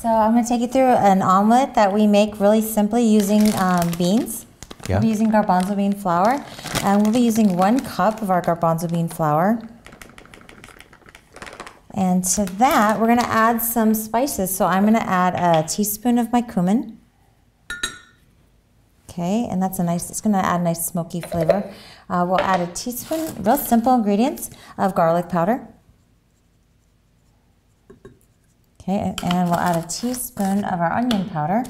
So I'm going to take you through an omelet that we make really simply using beans. Yeah. We'll be using garbanzo bean flour, and we'll be using 1 cup of our garbanzo bean flour. And to that, we're going to add some spices. So I'm going to add a teaspoon of my cumin. Okay, and that's it's going to add a nice smoky flavor. We'll add a teaspoon, real simple ingredients, of garlic powder. Okay, and we'll add a teaspoon of our onion powder.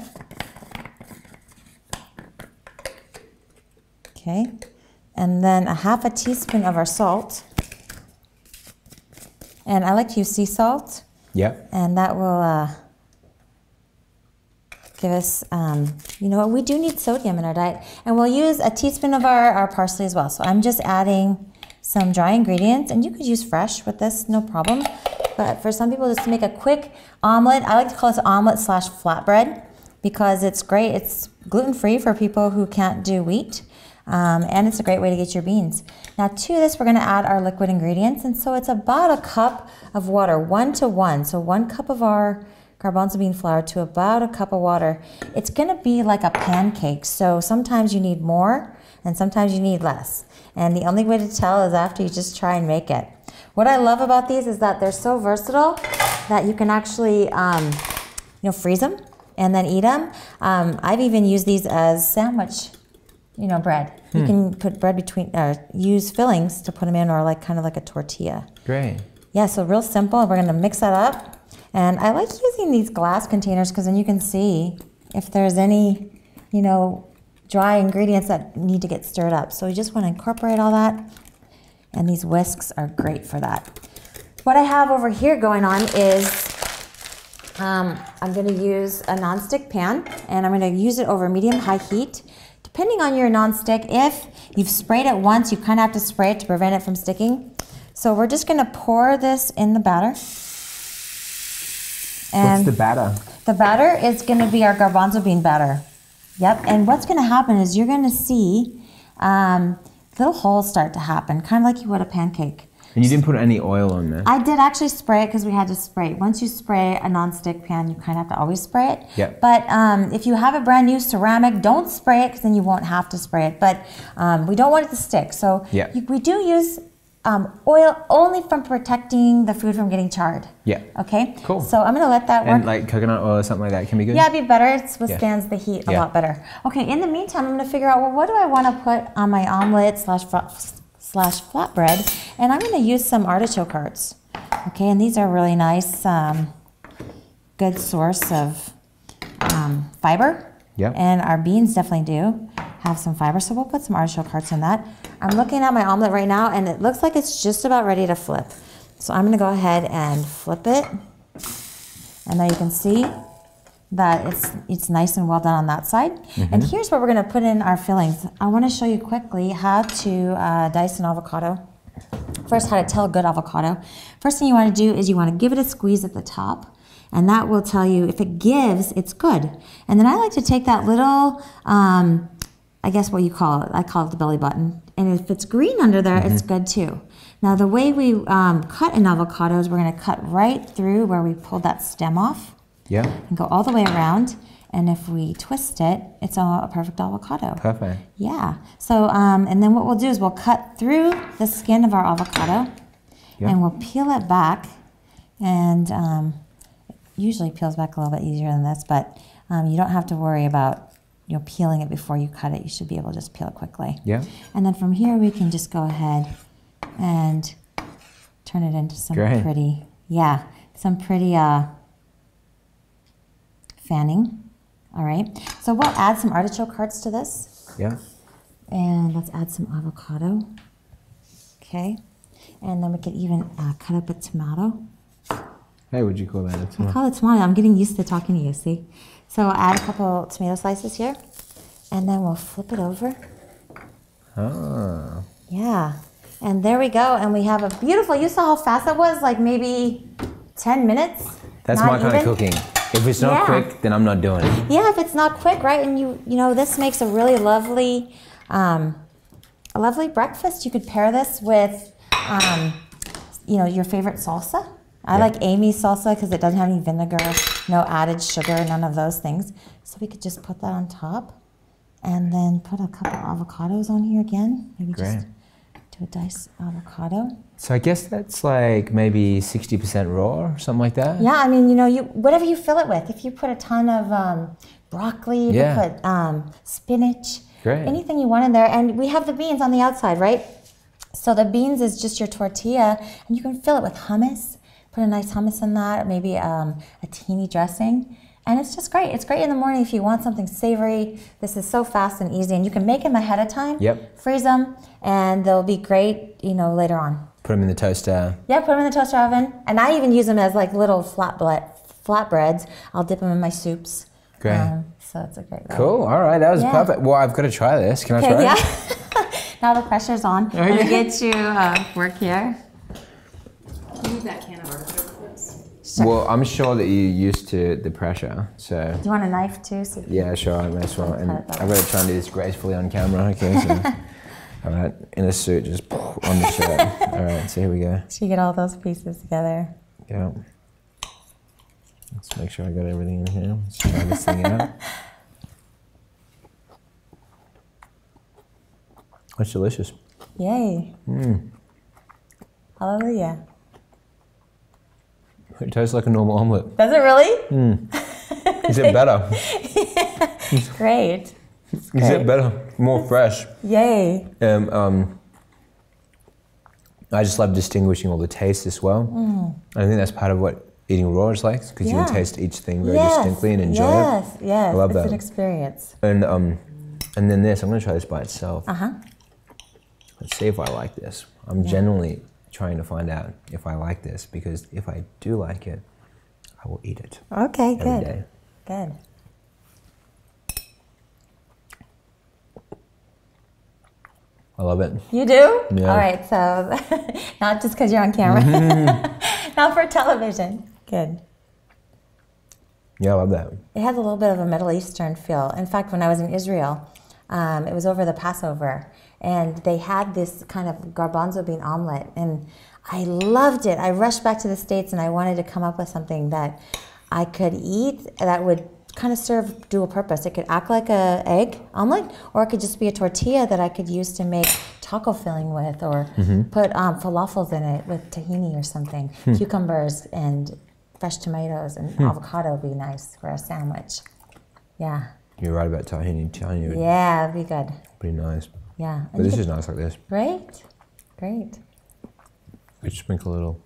Okay, and then a half a teaspoon of our salt. And I like to use sea salt. Yep. And that will give us, you know what, we do need sodium in our diet. And we'll use a teaspoon of our parsley as well. So I'm just adding some dry ingredients, and you could use fresh with this, no problem. But for some people, just to make a quick omelet, I like to call this omelet slash flatbread because it's great. It's gluten-free for people who can't do wheat. And it's a great way to get your beans. Now to this, we're gonna add our liquid ingredients. And so it's about a cup of water, 1 to 1. So 1 cup of our garbanzo bean flour to about a cup of water. It's gonna be like a pancake. So sometimes you need more and sometimes you need less. And the only way to tell is after you just try and make it. What I love about these is that they're so versatile that you can actually, you know, freeze them and then eat them. I've even used these as sandwich, you know, bread. You can put bread between, use fillings to put them in, or like kind of like a tortilla. Great. Yeah, so real simple. We're gonna mix that up. And I like using these glass containers because then you can see if there's any, you know, dry ingredients that need to get stirred up. So we just want to incorporate all that. And these whisks are great for that. What I have over here going on is I'm going to use a nonstick pan, and I'm going to use it over medium-high heat. Depending on your nonstick, if you've sprayed it once, you kind of have to spray it to prevent it from sticking. So we're just going to pour this in the batter. And what's the batter? The batter is going to be our garbanzo bean batter. Yep, and what's going to happen is you're going to see little holes start to happen, kind of like you would a pancake. And you didn't put any oil on there? I did actually spray it because we had to spray it. Once you spray a nonstick pan, you kind of have to always spray it. Yep. But if you have a brand new ceramic, don't spray it because then you won't have to spray it. But we don't want it to stick. So yep. We do use oil only from protecting the food from getting charred. Yeah. Okay? Cool. So I'm going to let that work. And like coconut oil or something like that can be good? Yeah, it'd be better. It withstands the heat a lot better. Okay, in the meantime, I'm going to figure out, well, what do I want to put on my omelet slash flatbread? And I'm going to use some artichoke hearts. Okay, and these are really nice, good source of fiber. Yeah. And our beans definitely do have some fiber, so we'll put some artichoke hearts in that. I'm looking at my omelet right now, and it looks like it's just about ready to flip. So I'm going to go ahead and flip it. And now you can see that it's nice and well done on that side. Mm-hmm. And here's where we're going to put in our fillings. I want to show you quickly how to dice an avocado. First, how to tell a good avocado. First thing you want to do is you want to give it a squeeze at the top. And that will tell you if it gives, it's good. And then I like to take that little, I guess what you call it, I call it the belly button. And if it's green under there, it's good too. Now the way we cut an avocado is we're gonna cut right through where we pulled that stem off. Yeah. And go all the way around. And if we twist it, it's a perfect avocado. Perfect. Yeah. So, and then what we'll do is we'll cut through the skin of our avocado and we'll peel it back. And usually peels back a little bit easier than this, but you don't have to worry about peeling it before you cut it. You should be able to just peel it quickly. Yeah. And then from here we can just go ahead and turn it into some pretty, some pretty fanning. All right. So we'll add some artichoke hearts to this. Yeah. And let's add some avocado. Okay. And then we could even cut up a tomato. Hey, what'd you call that? A tomato? I call it tomato. I'm getting used to talking to you, see? So I'll add a couple tomato slices here, and then we'll flip it over. Ah. Yeah. And there we go. And we have a beautiful, you saw how fast that was? Like maybe 10 minutes? That's my kind of cooking. If it's not quick, then I'm not doing it. Yeah, if it's not quick, right? And you know, this makes a really lovely, breakfast. You could pair this with, your favorite salsa. I like Amy's salsa because it doesn't have any vinegar, no added sugar, none of those things. So we could just put that on top and then put a couple avocados on here again. Maybe just do a diced avocado. So I guess that's like maybe 60% raw or something like that? Yeah, I mean, you know, whatever you fill it with. If you put a ton of broccoli, you put spinach, anything you want in there. And we have the beans on the outside, right? So the beans is just your tortilla, and you can fill it with hummus. Put a nice hummus in that, maybe a tahini dressing. And it's just great. It's great in the morning if you want something savory. This is so fast and easy, and you can make them ahead of time. Freeze them, and they'll be great, you know, later on. Put them in the toaster. Yeah, put them in the toaster oven. And I even use them as like little flatbreads. I'll dip them in my soups. Great. So it's a great way. Cool. All right, that was perfect. Well, I've got to try this. Can I try it? Yeah. Now the pressure's on. Let me get you work here. You need that can of artichoke clips. Sure. Well, I'm sure that you're used to the pressure, so. Do you want a knife too? So yeah, sure, I may as well. And I've got to try and do this gracefully on camera, okay? So, all right, in a suit, just on the shirt. All right, so here we go. So you get all those pieces together. Yeah. Let's make sure I got everything in here. Let's try this thing out. It's delicious. Yay. Hallelujah. It tastes like a normal omelette. Does it really? Is it better? Great. Is it better? More fresh. Yay. I just love distinguishing all the tastes as well. I think that's part of what eating raw is like, because you can taste each thing very distinctly and enjoy it. Yes, I love that. It's an experience. And then this, I'm going to try this by itself. Let's see if I like this. I'm genuinely trying to find out if I like this, because if I do like it, I will eat it. Okay, every good. day. Good. I love it. You do? Yeah. All right, so not just because you're on camera. Not for television. Good. Yeah, I love that. It has a little bit of a Middle Eastern feel. In fact, when I was in Israel, it was over the Passover, and they had this kind of garbanzo bean omelet, and I loved it. I rushed back to the States, and I wanted to come up with something that I could eat that would kind of serve dual purpose. It could act like a egg omelet, or it could just be a tortilla that I could use to make taco filling with, or put falafels in it with tahini or something. Cucumbers and fresh tomatoes and avocado would be nice for a sandwich. Yeah. You're right about tahini. Tahini would Yeah, it'd be good. be nice. Yeah. But this is nice like this. Great. Great. We just sprinkle a little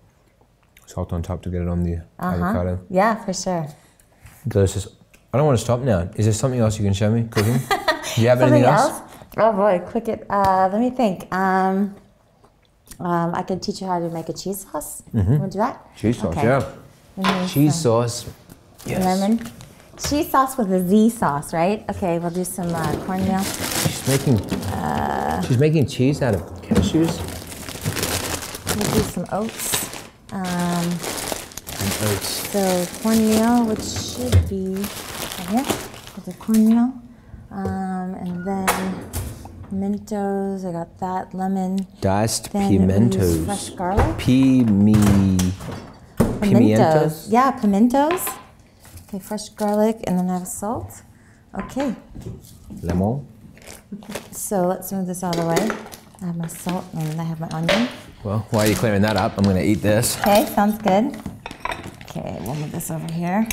salt on top to get it on the avocado. Yeah, for sure. Delicious. I don't want to stop now. Is there something else you can show me cooking? Do you have anything else? Oh boy, quick it. Let me think. I could teach you how to make a cheese sauce. You want to do that? Cheese sauce, Okay. yeah. Cheese sauce. Yes. Lemon. Cheese sauce with a Z sauce, right? Okay, we'll do some cornmeal. She's making cheese out of cashews. We'll do some oats. Oats. So cornmeal, which should be right here. With the cornmeal. And then pimentos, I got that, lemon. Diced Then pimentos. fresh garlic. Pimientos? Yeah, pimentos. Okay, fresh garlic, and then I have salt. Okay, Lemon. so let's move this out of the way. I have my salt, and then I have my onion. Well, while you're clearing that up, I'm going to eat this. Okay, sounds good. Okay, we'll move this over here.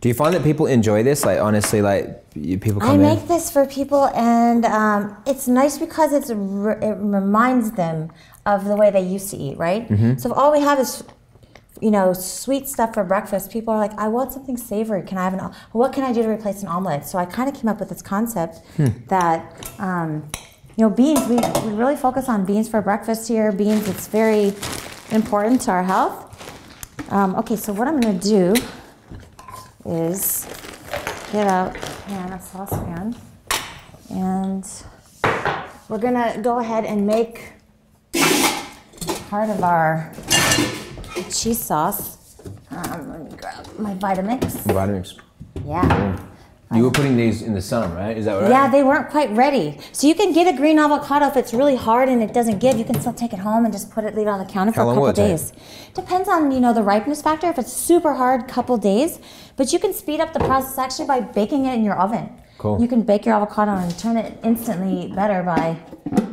Do you find that people enjoy this? Like, honestly, like, people come I in? make this for people, and it's nice because it reminds them of the way they used to eat, right? So if all we have is, you know, sweet stuff for breakfast, people are like, I want something savory. Can I have what can I do to replace an omelet? So I kind of came up with this concept that, you know, beans, we really focus on beans for breakfast here. Beans, it's very important to our health. Okay, so what I'm going to do is get out a saucepan, and we're going to go ahead and make part of our cheese sauce. Let me grab my Vitamix. Vitamix. Yeah. You were putting these in the sun, right? Is that right? Yeah, they weren't quite ready. So you can get a green avocado if it's really hard and it doesn't give. You can still take it home and just leave it on the counter for a couple days. Depends on, the ripeness factor. If it's super hard, couple days. But you can speed up the process actually by baking it in your oven. Cool. You can bake your avocado and turn it instantly better by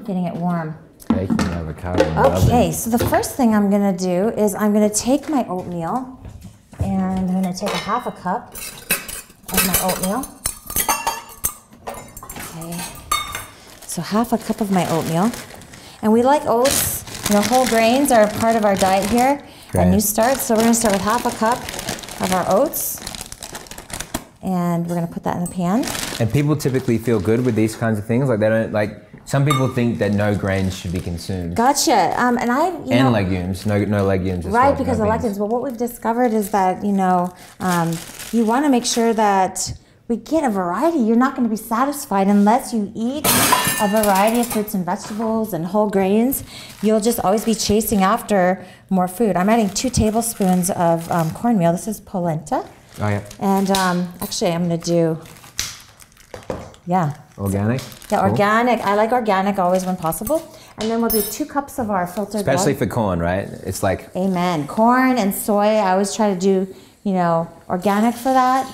getting it warm. Baking avocado in the oven. Okay, so the first thing I'm gonna do is I'm gonna take my oatmeal and I'm gonna take a half a cup of my oatmeal. Okay, so half a cup of my oatmeal. And we like oats, whole grains are part of our diet here at New Start. So we're gonna start with half a cup of our oats. And we're gonna put that in the pan. And people typically feel good with these kinds of things. Like they don't some people think that no grains should be consumed. Gotcha. And legumes. No legumes. Right, because of legumes. Well, what we've discovered is that, you want to make sure that we get a variety. You're not going to be satisfied unless you eat a variety of fruits and vegetables and whole grains. You'll just always be chasing after more food. I'm adding 2 tablespoons of cornmeal. This is polenta. Oh, yeah. And actually, I'm going to do, Organic? Yeah, cool. Organic. I like organic always when possible. And then we'll do 2 cups of our filtered Especially water. for corn, right? It's like... Amen. Corn and soy, I always try to do, organic for that.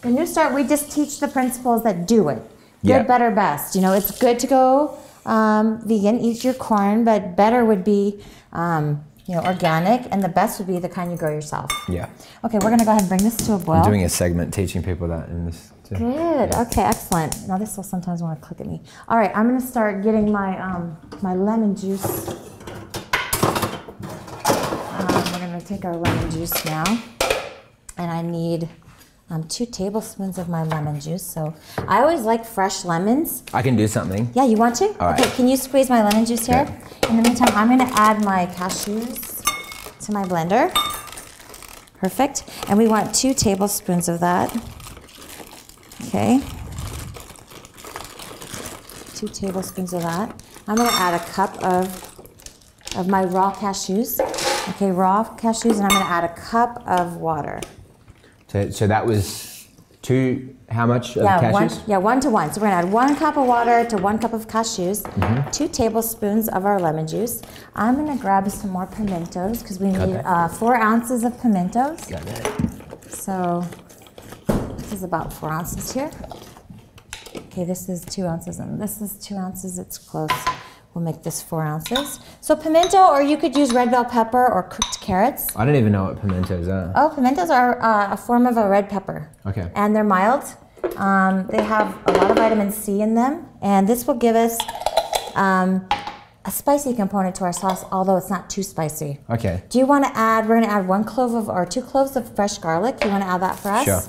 In New Start, we just teach the principles that do it. Good, better, best. It's good to go vegan, eat your corn, but better would be, organic, and the best would be the kind you grow yourself. Yeah. Okay, we're going to go ahead and bring this to a boil. I'm doing a segment teaching people that in this too. Good. Okay, excellent. Now this will sometimes want to click at me. All right, I'm going to start getting my my lemon juice. We're going to take our lemon juice now, and I need 2 tablespoons of my lemon juice. So I always like fresh lemons. I can do something. Yeah, you want to? All right. Okay, can you squeeze my lemon juice here? Okay. In the meantime, I'm going to add my cashews to my blender. Perfect. And we want 2 tablespoons of that. Okay. 2 tablespoons of that. I'm going to add a cup of my raw cashews. Okay, raw cashews, and I'm going to add a cup of water. So that was 2, how much of cashews? 1 to 1. So we're going to add 1 cup of water to 1 cup of cashews, 2 tablespoons of our lemon juice. I'm going to grab some more pimentos because we need 4 ounces of pimentos. Got it. So this is about 4 ounces here. Okay, this is 2 ounces and this is 2 ounces. It's close. We'll make this 4 ounces. So pimento, or you could use red bell pepper or cooked carrots. I don't even know what pimentos are. Oh, pimentos are a form of a red pepper. Okay. And they're mild. They have a lot of vitamin C in them. And this will give us a spicy component to our sauce, although it's not too spicy. Okay. Do you want to add, we're going to add 1 clove or 2 cloves of fresh garlic. You want to add that for us? Sure.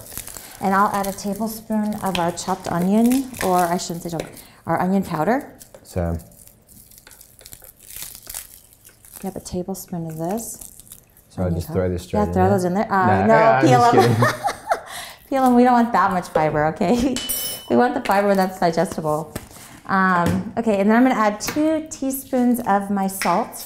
And I'll add a tablespoon of our chopped onion, or I shouldn't say chopped, our onion powder. So... You have a tablespoon of this. So I just throw this straight in? Yeah, throw those in there. No, peel them. Peel them. We don't want that much fiber, okay? We want the fiber that's digestible. Okay, and then I'm going to add 2 teaspoons of my salt.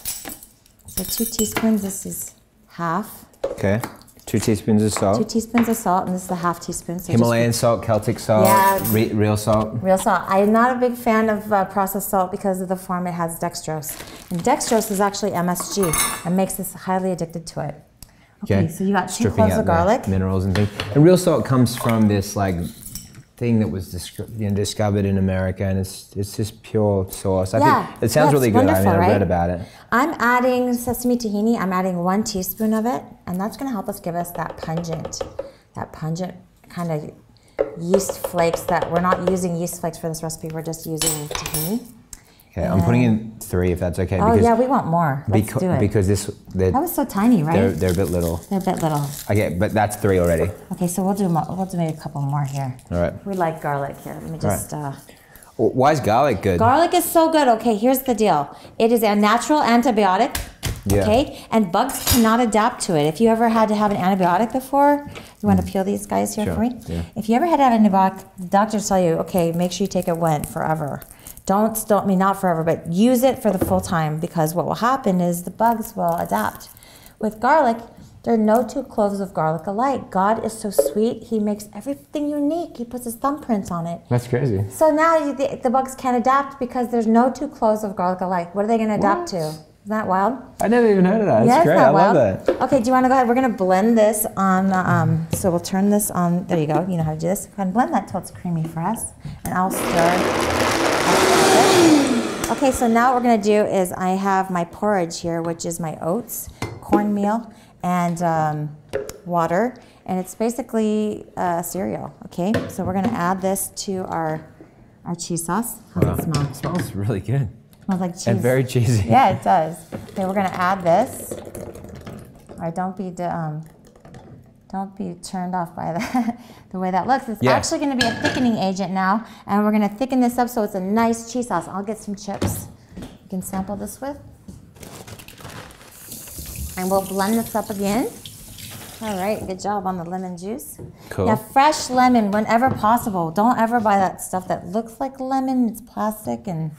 So 2 teaspoons, this is half. Okay. 2 teaspoons of salt. 2 teaspoons of salt, and this is the half teaspoon. So Himalayan salt, Celtic salt, real salt? Real salt. I'm not a big fan of processed salt because of the form it has dextrose. And dextrose is actually MSG and makes us highly addicted to it. Okay, so you got 2 cloves of garlic. Minerals and things. And real salt comes from this thing that was discovered in America, and it's just pure sauce. I think it sounds really good. I read about it. I'm adding sesame tahini. I'm adding 1 teaspoon of it, and that's going to help us give us that pungent kind of yeast flakes. That we're not using yeast flakes for this recipe. We're just using tahini. Okay, I'm putting in 3 if that's okay. Oh yeah, we want more. Let's do it. Because that was so tiny, right? They're a bit little. They're a bit little. Okay, but that's 3 already. Okay, so we'll do maybe a couple more here. All right. We like garlic here. Let me just. Why is garlic good? Garlic is so good. Okay, here's the deal. It is a natural antibiotic. Yeah. Okay, and bugs cannot adapt to it. If you ever had to have an antibiotic before, you want to peel these guys here for me? Yeah. If you ever had to have an antibiotic, the doctors tell you, okay, make sure you take it forever. Not forever, but use it for the full time, because what will happen is the bugs will adapt. With garlic, There are no two cloves of garlic alike. God is so sweet. He makes everything unique. He puts his thumbprints on it. That's crazy. So now the bugs can't adapt because there's no two cloves of garlic alike. What are they going to adapt to? Isn't that wild? I never even heard of that. That's great. I love that. Okay, do you want to go ahead? We're going to blend this on, so we'll turn this on. There you go. You know how to do this. Go ahead and blend that till it's creamy for us. And I'll stir. Okay, so now what we're going to do is I have my porridge here, which is my oats, cornmeal, and water. And it's basically cereal, okay? So we're going to add this to our cheese sauce. How does it smell? It smells really good. Smells like cheese. And very cheesy. Yeah, it does. Okay, we're gonna add this. All right, don't be turned off by the way that looks. It's actually gonna be a thickening agent now, and we're gonna thicken this up so it's a nice cheese sauce. I'll get some chips you can sample this with. And we'll blend this up again. All right, good job on the lemon juice. Cool. Now, fresh lemon whenever possible. Don't ever buy that stuff that looks like lemon. It's plastic and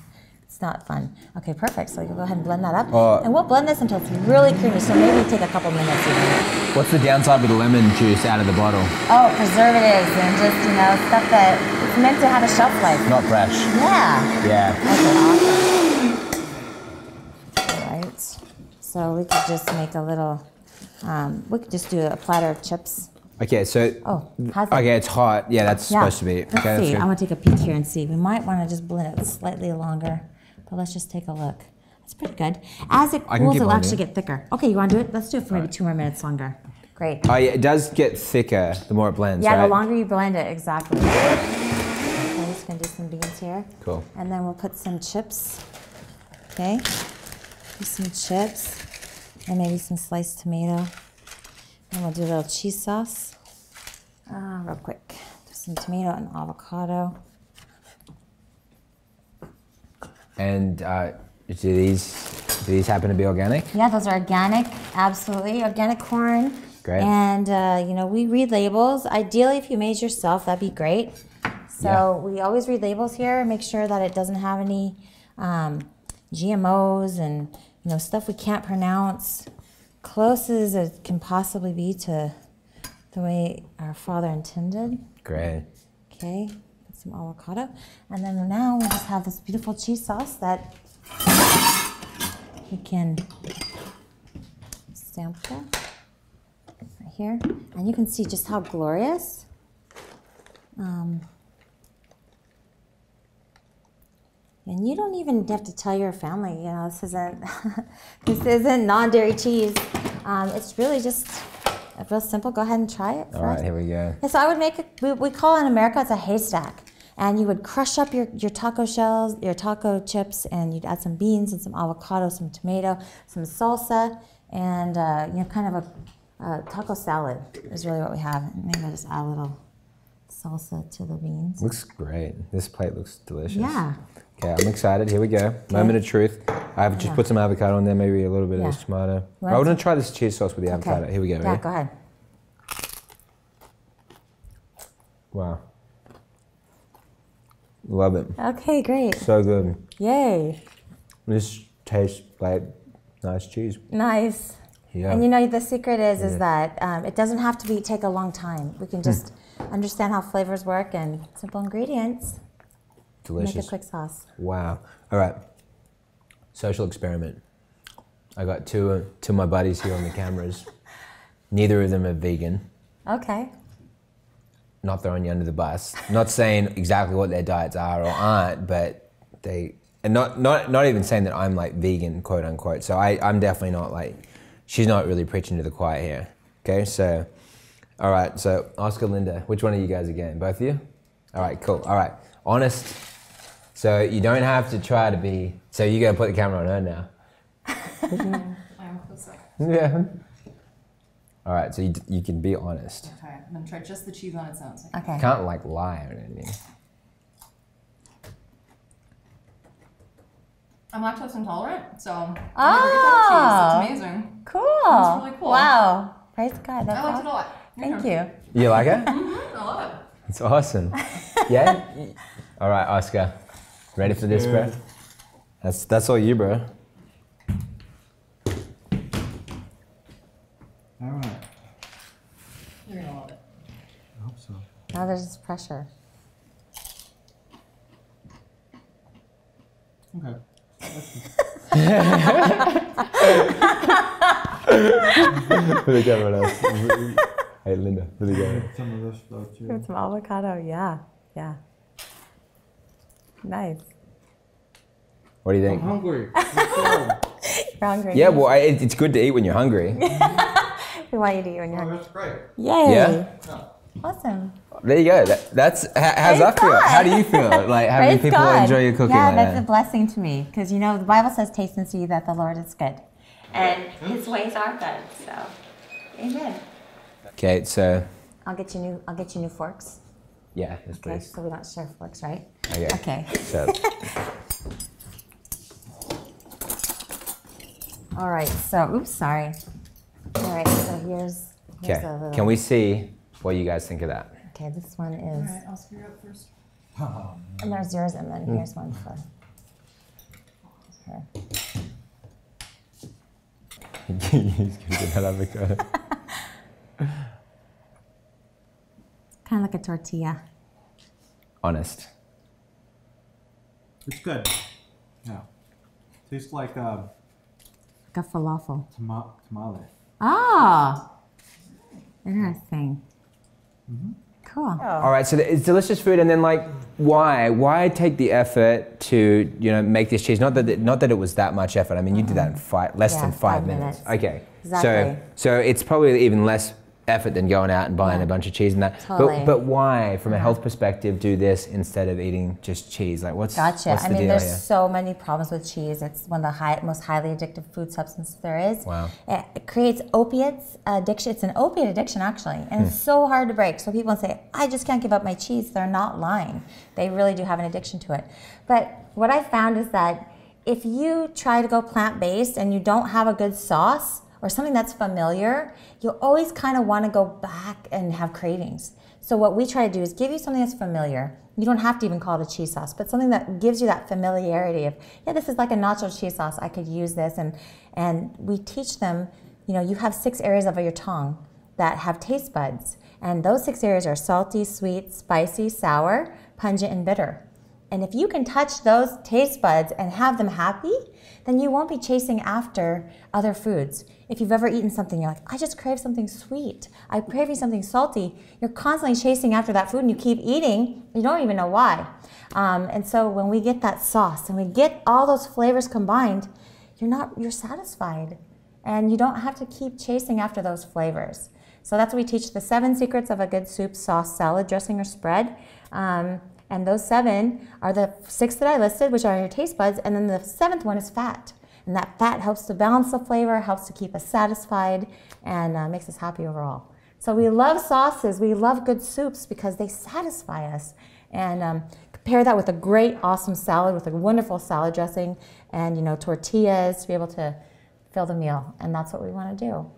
it's not fun. Okay, perfect. So you'll go ahead and blend that up. And we'll blend this until it's really creamy, so maybe take a couple minutes even. What's the downside with the lemon juice out of the bottle? Oh, preservatives and just, you know, stuff that it's meant to have a shelf life. Not fresh. Yeah. Yeah. Okay, awesome. All right. So we could just make a little, we could just do a platter of chips. Okay, so. Oh, how's that? Okay, it's hot. Yeah, that's supposed to be. Let's see. I'm gonna take a peek here and see. We might want to just blend it slightly longer, but let's just take a look. It's pretty good. As it cools, it'll actually get thicker. Okay, you want to do it? Let's do it for maybe 2 more minutes longer. Great. Oh yeah, it does get thicker the more it blends. Yeah, right? the longer you blend it, exactly. Okay, I'm just gonna do some beans here. Cool. And then we'll put some chips. Okay. Do some chips and maybe some sliced tomato. And we'll do a little cheese sauce. Real quick. Do some tomato and avocado. And do these happen to be organic? Yeah, those are organic, absolutely. Organic corn. Great. And, you know, we read labels. Ideally, if you made yourself, that'd be great. So we always read labels here, make sure that it doesn't have any GMOs and, you know, stuff we can't pronounce. Close as it can possibly be to the way our Father intended. Great. Okay, put some avocado. And then now we just have this beautiful cheese sauce that we can sample right here. And you can see just how glorious. And you don't even have to tell your family, you know, this isn't non-dairy cheese. It's really just real simple. Go ahead and try it. All right, here we go. Yeah, so I would make it, we call it in America, it's a haystack. And you would crush up your taco shells, your taco chips, and you'd add some beans and some avocado, some tomato, some salsa, and you know, kind of a taco salad is really what we have. And maybe I'll just add a little salsa to the beans. Looks great. This plate looks delicious. Yeah. Okay, I'm excited. Here we go. Okay. Moment of truth. I've just put some avocado in there, maybe a little bit of tomato. I want to try this cheese sauce with the avocado. Here we go. Yeah, ready? go ahead. Wow. Love it. Okay, great. So good. Yay. This tastes like nice cheese. Nice. Yeah. And you know, the secret is that it doesn't have to take a long time. We can just understand how flavors work and simple ingredients. Delicious. Make a quick sauce. Wow. All right. Social experiment. I got two of my buddies here on the cameras. Neither of them are vegan. Okay. Not throwing you under the bus. Not saying exactly what their diets are or aren't, but and not even saying that I'm like vegan, quote unquote. So I'm definitely not like, she's not really preaching to the choir here. Okay, so, all right, so Oscar, Linda, which one of you guys again? Both of you? All right, cool. All right, honest. So you don't have to try to be, so you gotta put the camera on her now. I am closer. Yeah. All right, so you can be honest. Okay, I'm gonna try just the cheese on its own. So Okay. Can't like lie or anything. I'm lactose intolerant, so I Oh. never get that cheese. It's amazing. Cool. That's really cool. Wow. Praise God. That's I liked it awesome. a lot. Thank you. You like it? I love it. It's awesome. Yeah? All right, Oscar. Ready for this, bro? That's all you, bro. All right. there's just pressure. Okay. For the camera now. Hey, Linda, for the camera. Some of this stuff too. Give it some avocado, yeah, yeah. Nice. What do you I'm think? hungry. Let's go. You're hungry. Yeah, well, it's good to eat when you're hungry. We want you to eat when you're Oh, hungry. that's great. Yay. Yeah? Awesome. There you go. That's how's that feel? God. How do you feel? Like having Praise people God. enjoy your cooking Yeah, like that's that? a blessing to me because you know the Bible says, "Taste and see that the Lord is good," and His ways are good. So, amen. Okay, so I'll get you new forks. yeah, yes, Okay, please. so we don't share forks, right? Okay. Okay. So All right. So, oops, sorry. All right. So here's okay, a little. can we see what you guys think of that? Okay, this one is, Alright, I'll screw up first. and there's yours, and then here's one for her. He's gonna get that avocado. Kind of like a tortilla. Honest. It's good. Yeah. Tastes like Like a falafel. tamale. Oh, interesting. Cool. All right, so it's delicious food, and then like, why take the effort to make this cheese? Not that it was that much effort. I mean, you did that in less Yeah, than 5 minutes. Okay, Exactly. so it's probably even less effort than going out and buying Yeah. a bunch of cheese and that. Totally. But why, from a health perspective, do this instead of eating just cheese? Like, what's Gotcha. what's I the mean, deal there's here? so many problems with cheese. It's one of the most highly addictive food substances there is. Wow. It creates opiates addiction. It's an opiate addiction, actually, and it's so hard to break. So people say, I just can't give up my cheese. They're not lying. They really do have an addiction to it. But what I found is that if you try to go plant-based and you don't have a good sauce, or something that's familiar, you'll always kind of want to go back and have cravings. So what we try to do is give you something that's familiar. You don't have to even call it a cheese sauce, but something that gives you that familiarity of, yeah, this is like a nacho cheese sauce. I could use this. And we teach them, you have 6 areas of your tongue that have taste buds. And those 6 areas are salty, sweet, spicy, sour, pungent, and bitter. And if you can touch those taste buds and have them happy, then you won't be chasing after other foods. If you've ever eaten something, you're like, I just crave something sweet. I'm craving something salty. You're constantly chasing after that food and you keep eating. You don't even know why. And so when we get that sauce and we get all those flavors combined, you're satisfied. And you don't have to keep chasing after those flavors. So that's what we teach, the 7 secrets of a good soup, sauce, salad, dressing, or spread. And those 7 are the 6 that I listed, which are your taste buds, and then the 7th one is fat. And that fat helps to balance the flavor, helps to keep us satisfied, and makes us happy overall. So we love sauces, we love good soups because they satisfy us. And pair that with a great, awesome salad, with a wonderful salad dressing, and tortillas to be able to fill the meal. And that's what we want to do.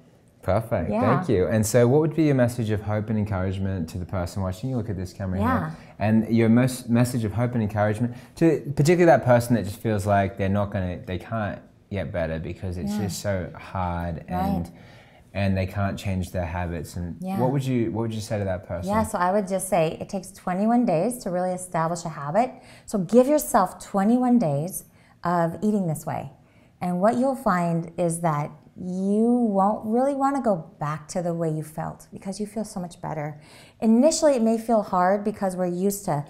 Perfect, Yeah. thank you. And so what would be your message of hope and encouragement to the person watching? You look at this camera Yeah. here. And your message of hope and encouragement to particularly that person that just feels like they can't get better because it's just so hard and they can't change their habits. And what would you say to that person? Yeah, so I would just say it takes 21 days to really establish a habit. So give yourself 21 days of eating this way. And what you'll find is that you won't really want to go back to the way you felt because you feel so much better. Initially, it may feel hard because we're used to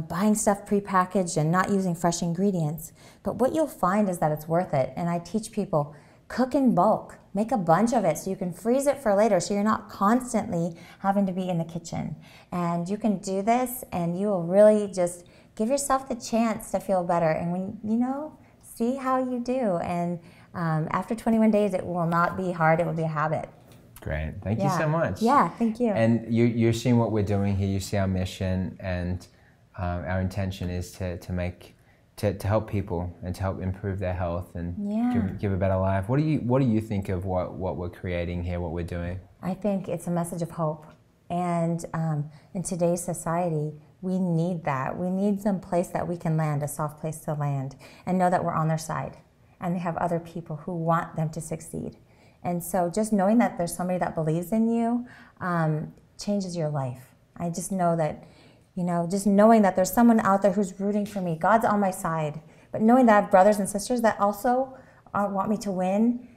buying stuff prepackaged and not using fresh ingredients. But what you'll find is that it's worth it. And I teach people, cook in bulk. Make a bunch of it so you can freeze it for later so you're not constantly having to be in the kitchen. And you can do this and you will really just give yourself the chance to feel better. And when, see how you do. And after 21 days, it will not be hard. It will be a habit. Great. Thank you so much. Yeah, thank you. And you're seeing what we're doing here. You see our mission, and our intention is to help people and to help improve their health and give a better life. What do you think of what we're creating here, what we're doing? I think it's a message of hope. And in today's society, we need that. We need some place that we can land, a soft place to land, and know that we're on their side. And they have other people who want them to succeed. And so just knowing that there's somebody that believes in you changes your life. I just know that, you know, just knowing that there's someone out there who's rooting for me. God's on my side. But knowing that I have brothers and sisters that also want me to win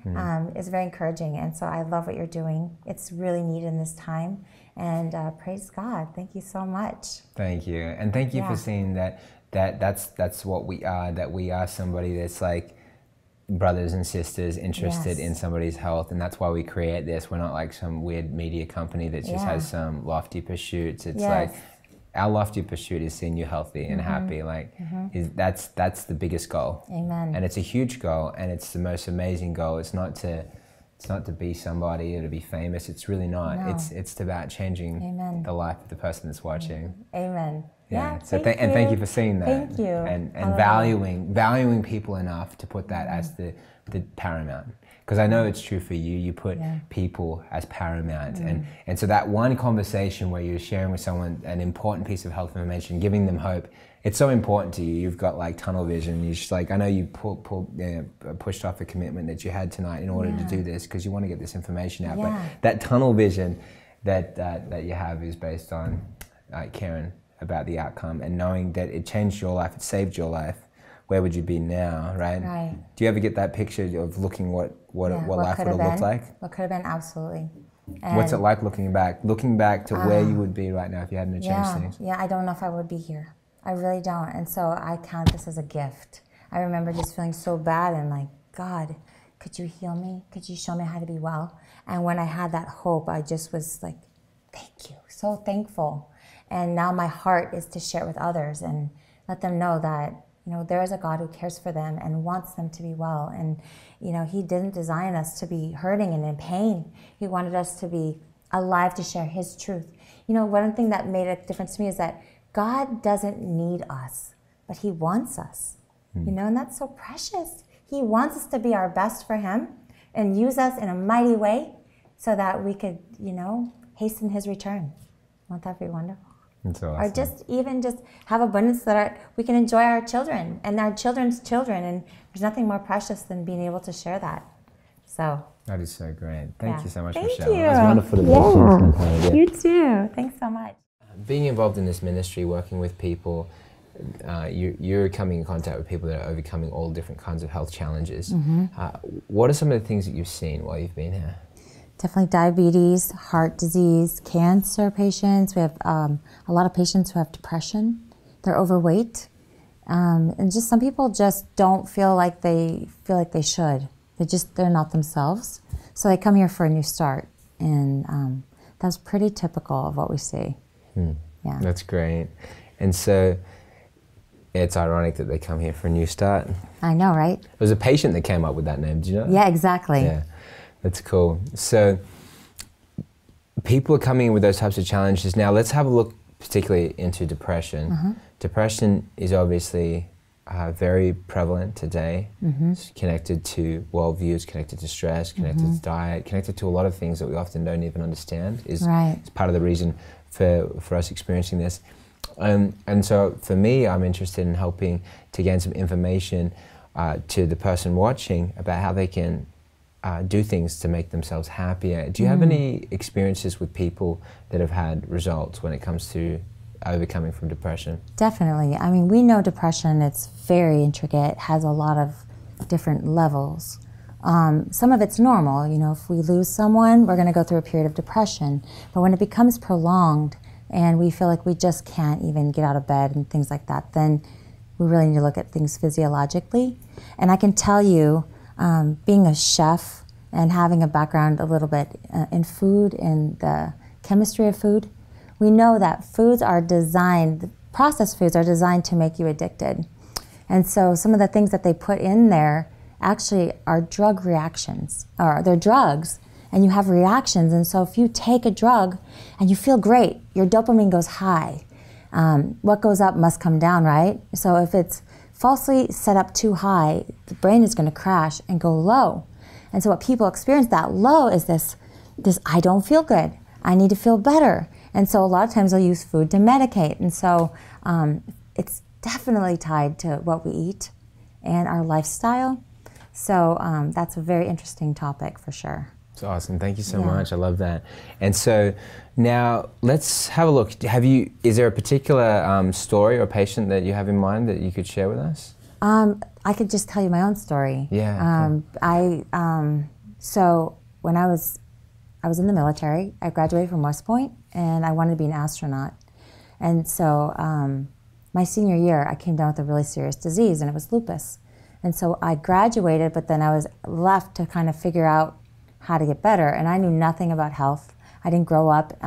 is very encouraging. And so I love what you're doing. It's really needed in this time. And praise God. Thank you so much. Thank you. And thank you for seeing that's what we are, that we are somebody that's like brothers and sisters interested in somebody's health, and that's why we create this. We're not like some weird media company that just has some lofty pursuits. It's like our lofty pursuit is seeing you healthy and happy. Like that's the biggest goal. Amen. And it's a huge goal, and it's the most amazing goal. It's not to be somebody or to be famous. It's really not. No. It's about changing the life of the person that's watching. Amen. Yeah. So thank you for seeing that. Thank you. And valuing people enough to put that as the paramount. Because I know it's true for you. You put people as paramount. And so that one conversation where you're sharing with someone an important piece of health information, giving them hope, it's so important to you. You've got like tunnel vision. You're just like, I know you pushed off a commitment that you had tonight in order to do this because you want to get this information out. But that tunnel vision that you have is based on caring about the outcome and knowing that it changed your life, it saved your life. Where would you be now, right? Right. Do you ever get that picture of looking what life would have looked like? What could have been, absolutely. And what's it like looking back to where you would be right now if you hadn't changed things? Yeah, I don't know if I would be here. I really don't. And so I count this as a gift. I remember just feeling so bad and like, God, could you heal me? Could you show me how to be well? And when I had that hope, I just was like, thank you, so thankful. And now my heart is to share it with others and let them know that, you know, there is a God who cares for them and wants them to be well. And, you know, He didn't design us to be hurting and in pain. He wanted us to be alive to share His truth. You know, one thing that made a difference to me is that God doesn't need us, but He wants us. You know, and that's so precious. He wants us to be our best for Him and use us in a mighty way so that we could, you know, hasten His return. Won't that be wonderful? That's awesome. Or just have abundance that we can enjoy our children and our children's children, and there's nothing more precious than being able to share that. So that is so great. Thank you so much, Thank Michelle. you. It was wonderful to meet you. You too. Thanks so much. Being involved in this ministry, working with people, you're coming in contact with people that are overcoming all different kinds of health challenges. What are some of the things that you've seen while you've been here? Definitely diabetes, heart disease, cancer patients. We have a lot of patients who have depression. They're overweight. And just some people just don't feel like they should. They're not themselves. So they come here for a new start. And that's pretty typical of what we see. Yeah. That's great. And so it's ironic that they come here for a new start. I know, right? It was a patient that came up with that name, did you know? Yeah, exactly. Yeah, that's cool. So people are coming in with those types of challenges. Now let's have a look particularly into depression. Depression is obviously very prevalent today. It's connected to worldviews, connected to stress, connected to diet, connected to a lot of things that we often don't even understand. It's part of the reason for us experiencing this. And so for me, I'm interested in helping to gain some information to the person watching about how they can do things to make themselves happier. Do you have any experiences with people that have had results when it comes to overcoming from depression? Definitely. I mean, we know depression, it's very intricate, has a lot of different levels. Some of it's normal. You know, if we lose someone, we're going to go through a period of depression. But when it becomes prolonged and we feel like we just can't even get out of bed and things like that, then we really need to look at things physiologically. And I can tell you, being a chef and having a background a little bit in food and the chemistry of food, we know that foods are designed, processed foods are designed to make you addicted. And so some of the things that they put in there actually are drug reactions, or they're drugs, and you have reactions. And so if you take a drug and you feel great, your dopamine goes high. What goes up must come down, right? So if it's falsely set up too high, the brain is going to crash and go low. And so what people experience that low is this I don't feel good, I need to feel better. And so a lot of times they'll use food to medicate. And so it's definitely tied to what we eat and our lifestyle. So that's a very interesting topic for sure. It's awesome. Thank you so Yeah. much. I love that. And so now let's have a look. Is there a particular story or patient that you have in mind that you could share with us? I could just tell you my own story. Yeah. So when I was in the military, I graduated from West Point, and I wanted to be an astronaut. And so my senior year, I came down with a really serious disease, and it was lupus. And so I graduated, but then I was left to kind of figure out how to get better. And I knew nothing about health. I didn't grow up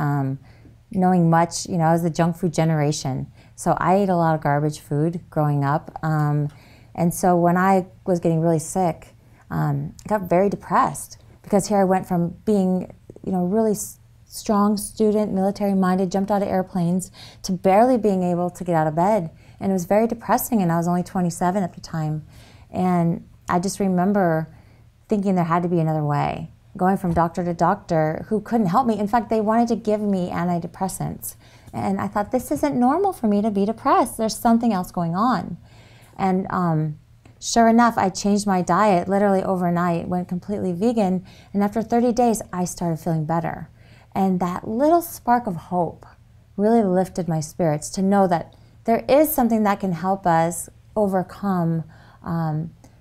knowing much. You know, I was the junk food generation. So I ate a lot of garbage food growing up. And so when I was getting really sick, I got very depressed, because here I went from being, you know, really strong student, military-minded, jumped out of airplanes, to barely being able to get out of bed. And it was very depressing, and I was only 27 at the time. And I just remember thinking there had to be another way, going from doctor to doctor who couldn't help me. In fact, they wanted to give me antidepressants. And I thought, this isn't normal for me to be depressed. There's something else going on. And sure enough, I changed my diet literally overnight, went completely vegan. And after 30 days, I started feeling better. And that little spark of hope really lifted my spirits, to know that there is something that can help us overcome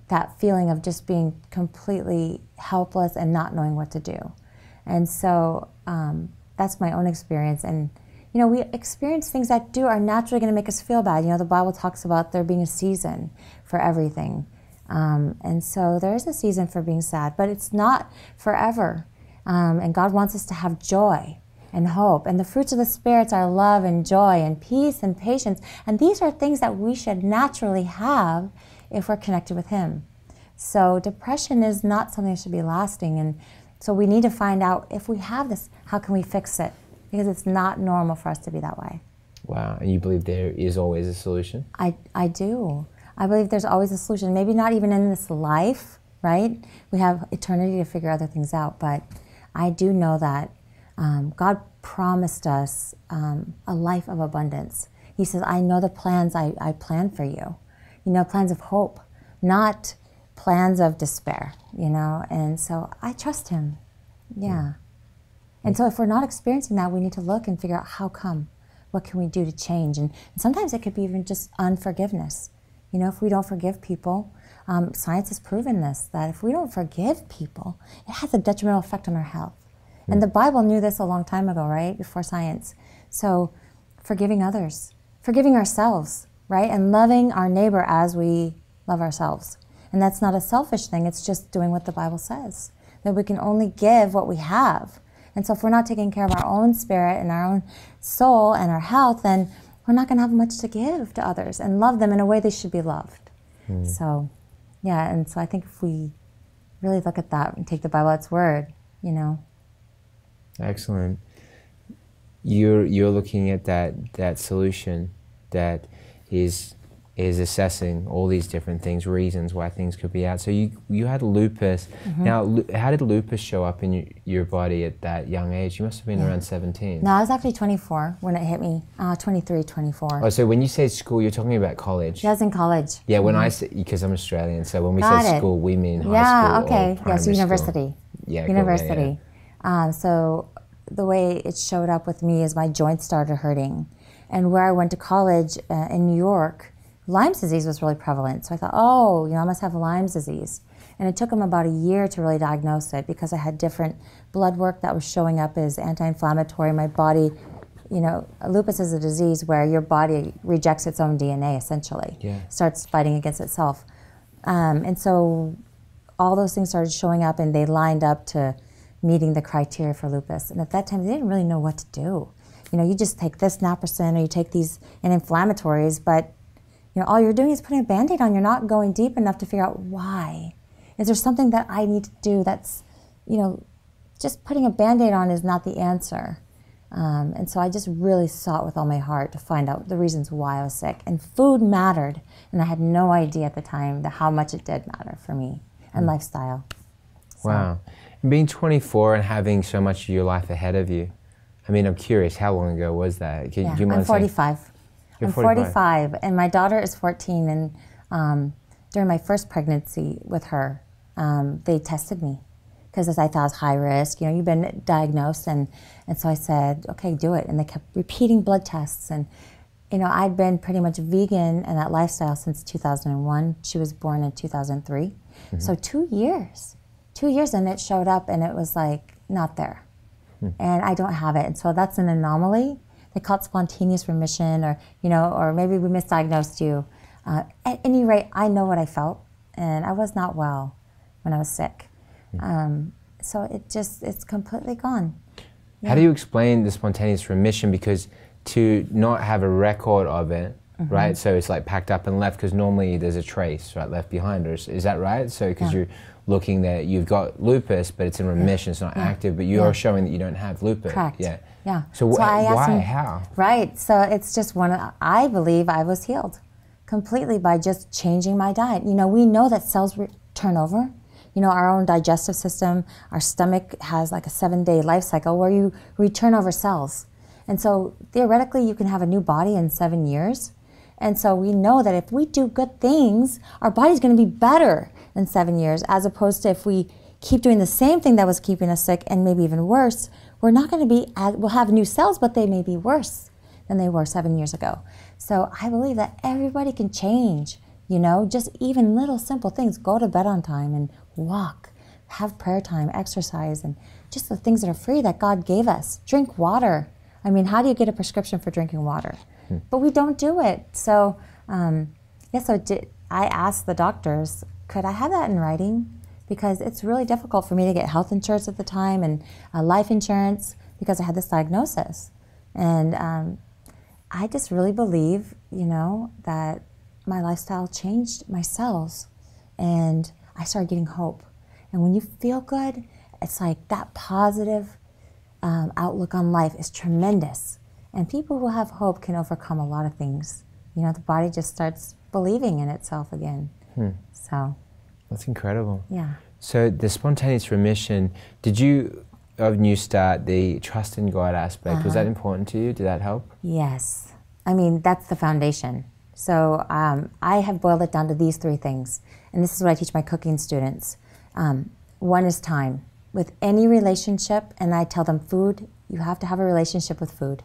that feeling of just being completely helpless and not knowing what to do. And so that's my own experience. And you know, we experience things that are naturally going to make us feel bad. You know, the Bible talks about there being a season for everything. And so there is a season for being sad, but it's not forever. And God wants us to have joy and hope. And the fruits of the spirits are love and joy and peace and patience. And these are things that we should naturally have if we're connected with Him. So depression is not something that should be lasting. And so we need to find out, if we have this, how can we fix it? Because it's not normal for us to be that way. Wow. And you believe there is always a solution? I do. I believe there's always a solution. Maybe not even in this life, right? We have eternity to figure other things out. But I do know that God promised us a life of abundance. He says, I know the plans I plan for you. You know, plans of hope, not plans of despair, you know. And so I trust Him. Yeah. And so if we're not experiencing that, we need to look and figure out, how come? What can we do to change? And sometimes it could be even just unforgiveness. You know, if we don't forgive people, science has proven this, that if we don't forgive people, it has a detrimental effect on our health. And the Bible knew this a long time ago, right? Before science. So forgiving others, forgiving ourselves, right? And loving our neighbor as we love ourselves. And that's not a selfish thing. It's just doing what the Bible says, that we can only give what we have. And so if we're not taking care of our own spirit and our own soul and our health, then we're not going to have much to give to others and love them in a way they should be loved. So, yeah, and so I think if we really look at that and take the Bible at its word, you know. Excellent. You're looking at that solution that is assessing all these different things, reasons why things could be out. So you had lupus. Now, how did lupus show up in your body at that young age? You must have been around 17. No, I was actually 24 when it hit me, 23, 24. Oh, so when you say school, you're talking about college? Yeah, I was in college. Yeah, when I say, because I'm Australian, so when we Got say it. school, we mean high school. Yeah, okay. Or primary Yes, university. School. Yeah, University. Cool. Yeah. So the way it showed up with me is my joints started hurting. And where I went to college in New York, Lyme's disease was really prevalent. So I thought, oh, you know, I must have Lyme's disease. And it took them about a year to really diagnose it, because I had different blood work that was showing up as anti-inflammatory. My body, you know, lupus is a disease where your body rejects its own DNA, essentially. Yeah. Starts fighting against itself. And so all those things started showing up, and they lined up to meeting the criteria for lupus. And at that time, they didn't really know what to do. You know, you just take this naproxen, or you take these anti-inflammatories, but you know, all you're doing is putting a Band-Aid on. You're not going deep enough to figure out why. Is there something that I need to do that's, you know, just putting a Band-Aid on is not the answer. And so I just really sought with all my heart to find out the reasons why I was sick. And food mattered, and I had no idea at the time how much it did matter for me, and lifestyle. So. Wow. And being 24 and having so much of your life ahead of you, I mean, I'm curious, how long ago was that? Do you mind I'm 45. saying? I'm 45, and my daughter is 14, and during my first pregnancy with her, they tested me because I thought I was high risk. You know, you've been diagnosed, and so I said, okay, do it. And they kept repeating blood tests, and you know, I'd been pretty much vegan and that lifestyle since 2001. She was born in 2003, so 2 years, and it showed up, and it was like not there, and I don't have it, and so that's an anomaly. They call it spontaneous remission, or you know, or maybe we misdiagnosed you. At any rate, I know what I felt, and I was not well when I was sick. So it's completely gone. Yeah. How do you explain the spontaneous remission? Because to not have a record of it, right? So it's like packed up and left, because normally there's a trace, right, left behind us. Is that right? So because you're looking that you've got lupus, but it's in remission, it's not active, but you're showing that you don't have lupus. Correct. Yeah. Yeah. So why? How? Right. So it's just I believe I was healed completely by just changing my diet. You know, we know that cells turn over. You know, our own digestive system, our stomach has like a 7-day life cycle where you return over cells. And so theoretically, you can have a new body in 7 years. And so we know that if we do good things, our body's going to be better in 7 years, as opposed to if we keep doing the same thing that was keeping us sick and maybe even worse, we're not going to be, we'll have new cells, but they may be worse than they were 7 years ago. So I believe that everybody can change, you know, just even little simple things. Go to bed on time and walk, have prayer time, exercise, and just the things that are free that God gave us. Drink water. I mean, how do you get a prescription for drinking water? But we don't do it. So, I asked the doctors, could I have that in writing? Because it's really difficult for me to get health insurance at the time and life insurance because I had this diagnosis. And I just really believe, you know, that my lifestyle changed my cells, and I started getting hope. And when you feel good, it's like that positive outlook on life is tremendous. And people who have hope can overcome a lot of things. You know, the body just starts believing in itself again. So. That's incredible. Yeah. So the spontaneous remission, did you, of New Start, the trust in God aspect, was that important to you? Did that help? Yes. I mean, that's the foundation. So I have boiled it down to these 3 things. And this is what I teach my cooking students. One is time. With any relationship, and I tell them food, you have to have a relationship with food.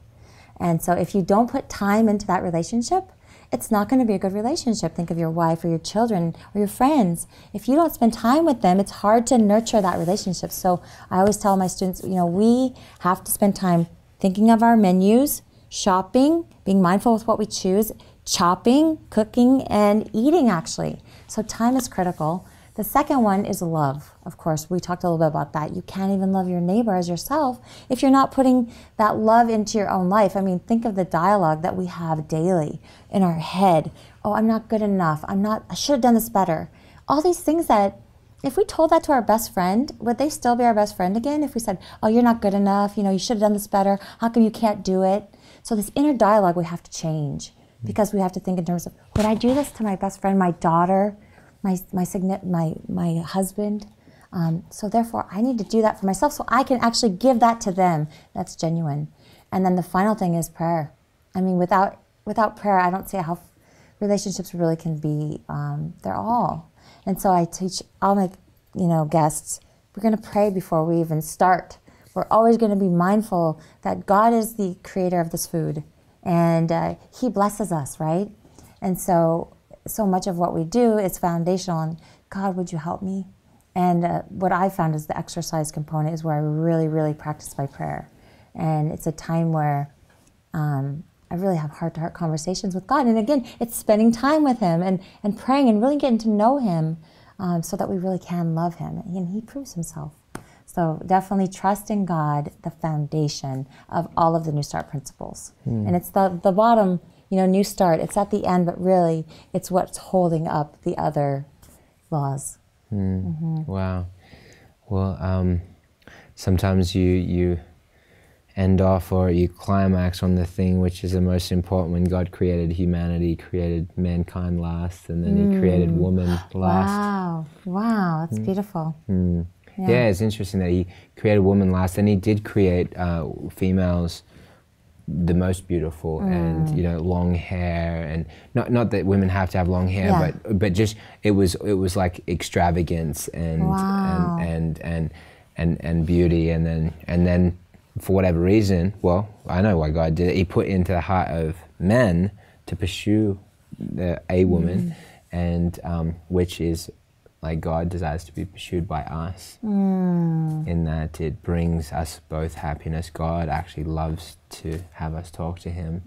And so if you don't put time into that relationship, it's not going to be a good relationship. Think of your wife or your children or your friends. If you don't spend time with them, it's hard to nurture that relationship. So I always tell my students, you know, we have to spend time thinking of our menus, shopping, being mindful with what we choose, chopping, cooking, and eating, actually. So time is critical. The second one is love. Of course, we talked a little bit about that. You can't even love your neighbor as yourself if you're not putting that love into your own life. I mean, think of the dialogue that we have daily in our head. Oh, I'm not good enough. I should have done this better. All these things that, if we told that to our best friend, would they still be our best friend again? If we said, oh, you're not good enough, you know, you should have done this better. How come you can't do it? So this inner dialogue we have to change, because we have to think in terms of, would I do this to my best friend, my daughter, my husband? So therefore, I need to do that for myself so I can actually give that to them. That's genuine. And then the final thing is prayer. I mean, without prayer, I don't see how relationships really can be. They're all. And so I teach all my, you know, guests, we're going to pray before we even start. We're always going to be mindful that God is the creator of this food, and He blesses us, right? And so much of what we do is foundational on, God, would you help me? And what I found is the exercise component is where I really, really practice my prayer. And it's a time where I really have heart-to-heart conversations with God. And again, it's spending time with Him and praying and really getting to know Him so that we really can love Him. And He proves Himself. So definitely trust in God, the foundation of all of the New Start principles. And it's the bottom, you know, New Start, it's at the end, but really it's what's holding up the other laws. Wow. Well, sometimes you end off or you climax on the thing which is the most important. When God created humanity, created mankind last, and then He created woman last. Wow, that's beautiful. Yeah, it's interesting that He created woman last, and He did create females the most beautiful, and you know, long hair, and not that women have to have long hair, but just it was like extravagance and and beauty, and then for whatever reason, well, I know why God did it. He put into the heart of men to pursue a woman, and which is like God desires to be pursued by us, in that it brings us both happiness. God actually loves to have us talk to Him,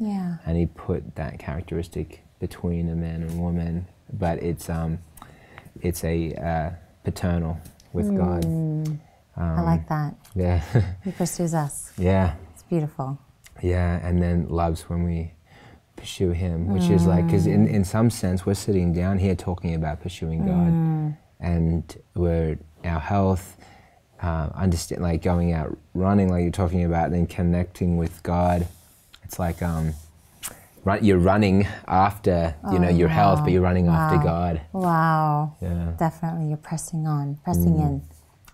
and He put that characteristic between a man and woman, but it's a paternal with God. I like that. Yeah. He pursues us. Yeah. It's beautiful. Yeah, and then loves when we pursue Him, which is like, because in some sense we're sitting down here talking about pursuing God, and our health, understand, like going out running, like you're talking about, then connecting with God. It's like you're running after your health, but you're running after God. Wow. Yeah. Definitely, you're pressing on, pressing in.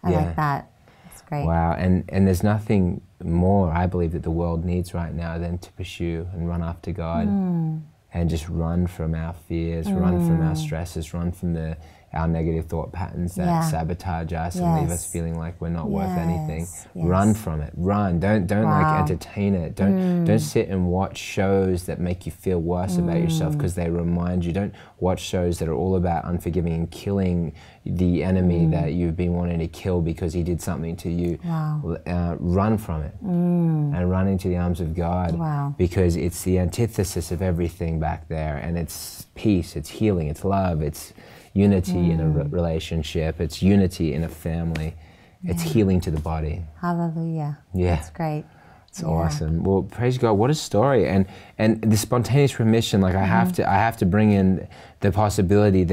I like that. That's great. Wow, and there's nothing more, I believe, that the world needs right now than to pursue and run after God, and just run from our fears, run from our stresses, run from our negative thought patterns that sabotage us and leave us feeling like we're not worth anything. Run from it. Run. Don't like entertain it. Don't sit and watch shows that make you feel worse about yourself because they remind you. Don't watch shows that are all about unforgiving and killing the enemy that you've been wanting to kill because he did something to you. Run from it and run into the arms of God, because it's the antithesis of everything back there, and it's peace, it's healing, it's love, it's unity in a relationship, it's unity in a family, it's healing to the body. Hallelujah. Yeah. That's great. It's awesome. Well, praise God, what a story. And the spontaneous remission, like I have to bring in the possibility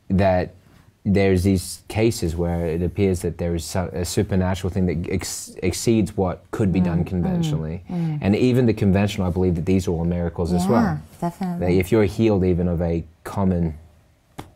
that there's these cases where it appears that there is a supernatural thing that exceeds what could be done conventionally. And even the conventional, I believe that these are all miracles as well. Yeah, definitely. That if you're healed even of a common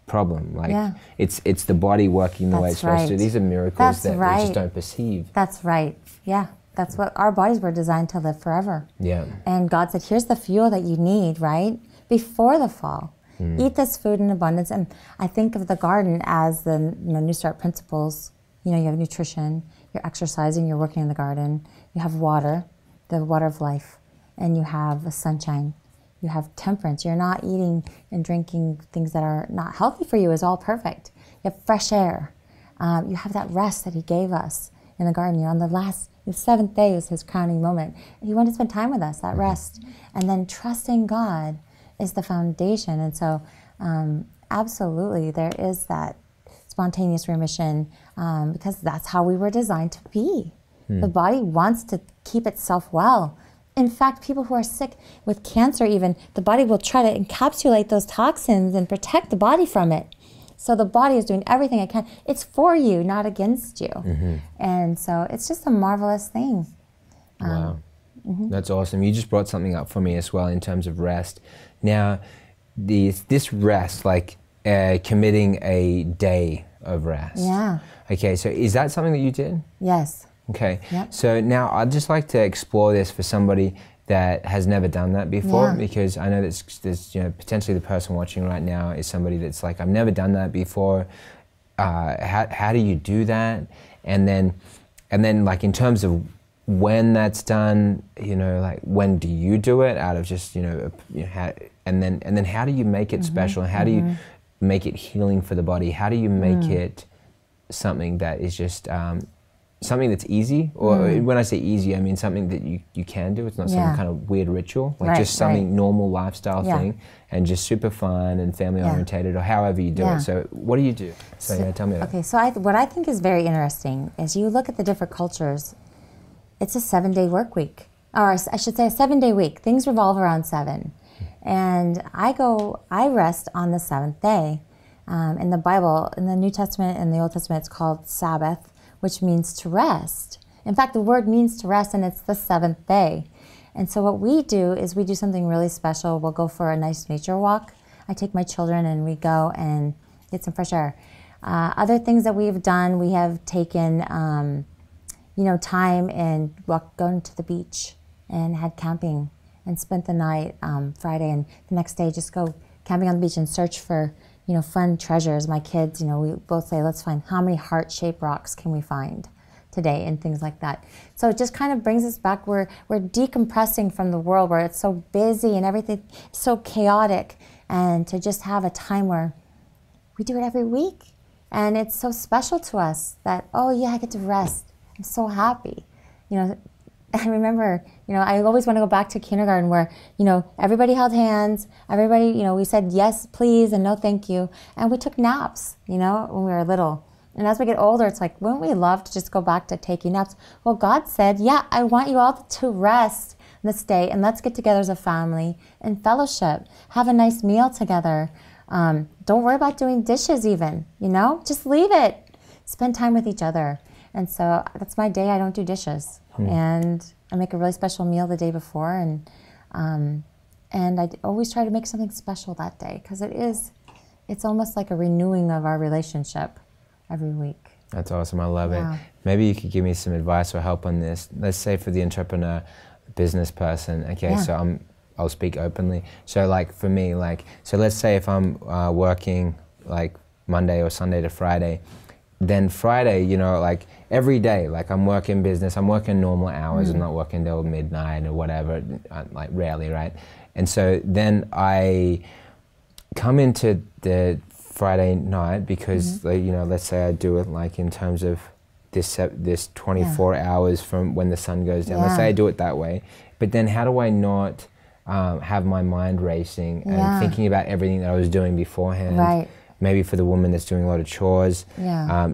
problem, like it's the body working the way it's supposed to. These are miracles that we just don't perceive. That's right. Yeah. That's what our bodies were designed to live forever. Yeah. And God said, here's the fuel that you need, right? Before the fall. Eat this food in abundance. And I think of the garden as the New Start principles. You have nutrition, you're exercising, you're working in the garden, you have water, the water of life, and you have the sunshine. You have temperance. You're not eating and drinking things that are not healthy for you. Is all perfect. You have fresh air. You have that rest that He gave us in the garden. On the seventh day was His crowning moment. He wanted to spend time with us, that rest. And then trusting God is the foundation. And so absolutely there is that spontaneous remission because that's how we were designed to be. The body wants to keep itself well. In fact, people who are sick with cancer even, the body will try to encapsulate those toxins and protect the body from it. So the body is doing everything it can. It's for you, not against you. And so it's just a marvelous thing. Wow. That's awesome. You just brought something up for me as well in terms of rest. Now, this rest, like committing a day of rest. Yeah. Okay, so is that something that you did? Yes. Okay, Yep. So now I'd just like to explore this for somebody that has never done that before, because I know there's potentially the person watching right now is somebody that's like, I've never done that before. How do you do that? And then like in terms of when that's done, like when do you do it out of just how, and then how do you make it special? How do you make it healing for the body? How do you make it something that is just something that's easy, or when I say easy, I mean something that you can do. It's not some kind of weird ritual, like just something normal lifestyle thing, and just super fun and family orientated, or however you do it. So what do you do? So tell me that. Okay, so what I think is very interesting is you look at the different cultures. It's a 7-day work week, or I should say a 7-day week. Things revolve around 7, and I rest on the 7th day. In the Bible, in the New Testament and the Old Testament, it's called Sabbath, which means to rest. In fact, the word means to rest, and it's the 7th day. And so what we do is we do something really special. We'll go for a nice nature walk. I take my children and we go and get some fresh air. Other things that we've done, we have taken time and gone to the beach and had camping and spent the night Friday, and the next day just go camping on the beach and search for fun treasures. My kids, we both say, let's find how many heart-shaped rocks can we find today and things like that. So it just kind of brings us back. We're decompressing from the world where it's so busy and everything so chaotic, and to just have a time where we do it every week. And it's so special to us that, oh yeah, I get to rest. I'm so happy. You know, I remember, you know, I always want to go back to kindergarten where, you know, everybody held hands, everybody, you know, we said yes, please, and no, thank you. And we took naps, you know, when we were little. And as we get older, it's like, wouldn't we love to just go back to taking naps? Well, God said, yeah, I want you all to rest this day, and let's get together as a family and fellowship, have a nice meal together. Don't worry about doing dishes even, you know, just leave it. Spend time with each other. And so that's my day. I don't do dishes. And I make a really special meal the day before, and I always try to make something special that day, because it's almost like a renewing of our relationship every week. That's awesome. I love it. Maybe you could give me some advice or help on this. Let's say for the entrepreneur, business person. Okay, so I'll speak openly. So like for me, like, so let's say if I'm working like Monday or Sunday to Friday, then Friday, you know, like every day, like I'm working business, I'm working normal hours, I'm not working till midnight or whatever, like rarely, right? And so then I come into the Friday night because, like, you know, let's say I do it like in terms of this 24 hours from when the sun goes down. Let's say I do it that way. But then how do I not have my mind racing and thinking about everything that I was doing beforehand? Right. Maybe for the woman that's doing a lot of chores,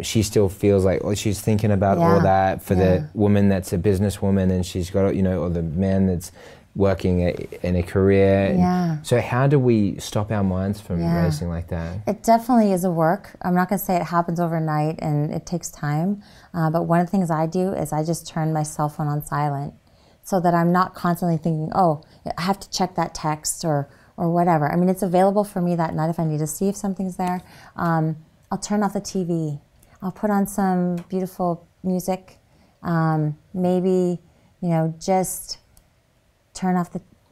she still feels like, oh, she's thinking about all that. For the woman that's a businesswoman and she's got, you know, or the man that's working in a career. So how do we stop our minds from racing like that? It definitely is a work. I'm not going to say it happens overnight and it takes time. But one of the things I do is I just turn my cell phone on silent so that I'm not constantly thinking, oh, I have to check that text or whatever. I mean, it's available for me that night if I need to see if something's there. I'll turn off the TV. I'll put on some beautiful music. Maybe, you know, just turn off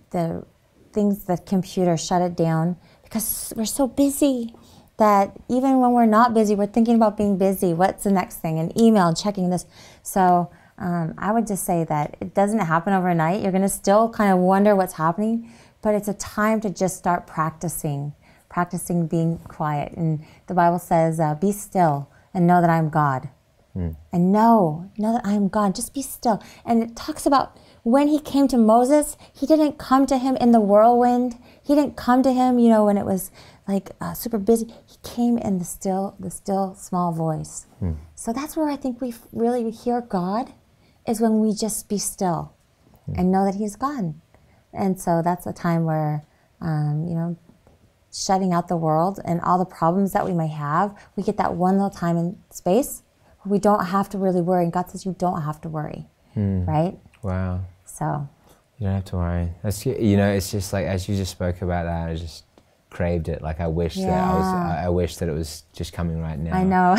the things, the computer, shut it down, because we're so busy that even when we're not busy, we're thinking about being busy. What's the next thing? An email and checking this. So I would just say that it doesn't happen overnight. You're going to still kind of wonder what's happening, but it's a time to just start practicing being quiet. And the Bible says, be still and know that I am God. And know that I am God. Just be still. And it talks about when he came to Moses, he didn't come to him in the whirlwind. He didn't come to him, you know, when it was like super busy. He came in the still small voice. So that's where I think we really hear God, is when we just be still and know that he's God. And so that's a time where, you know, shutting out the world and all the problems that we may have, we get that one little time and space where we don't have to really worry. And God says you don't have to worry, right? Wow. So. You don't have to worry. That's, you know, it's just like, as you just spoke about that, I just craved it. Like I wish that I wish that it was just coming right now. I know.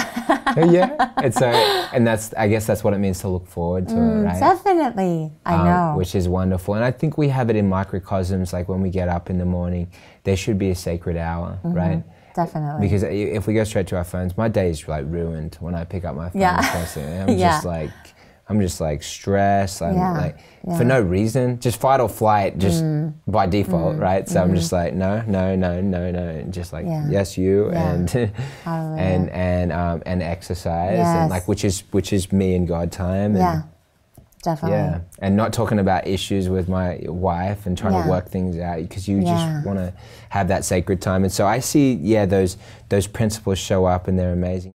And so, and that's, I guess that's what it means to look forward to it, right? Definitely. I know. Which is wonderful. And I think we have it in microcosms, like when we get up in the morning, there should be a sacred hour, right? Definitely. Because if we go straight to our phones, my day is like ruined when I pick up my phone. I'm just like stressed, like for no reason, just fight or flight, just by default, right? So I'm just like no, and just like yes, you and and exercise, and like which is me and God time. And, definitely. And not talking about issues with my wife and trying to work things out, because you just want to have that sacred time. And so I see, those principles show up, and they're amazing.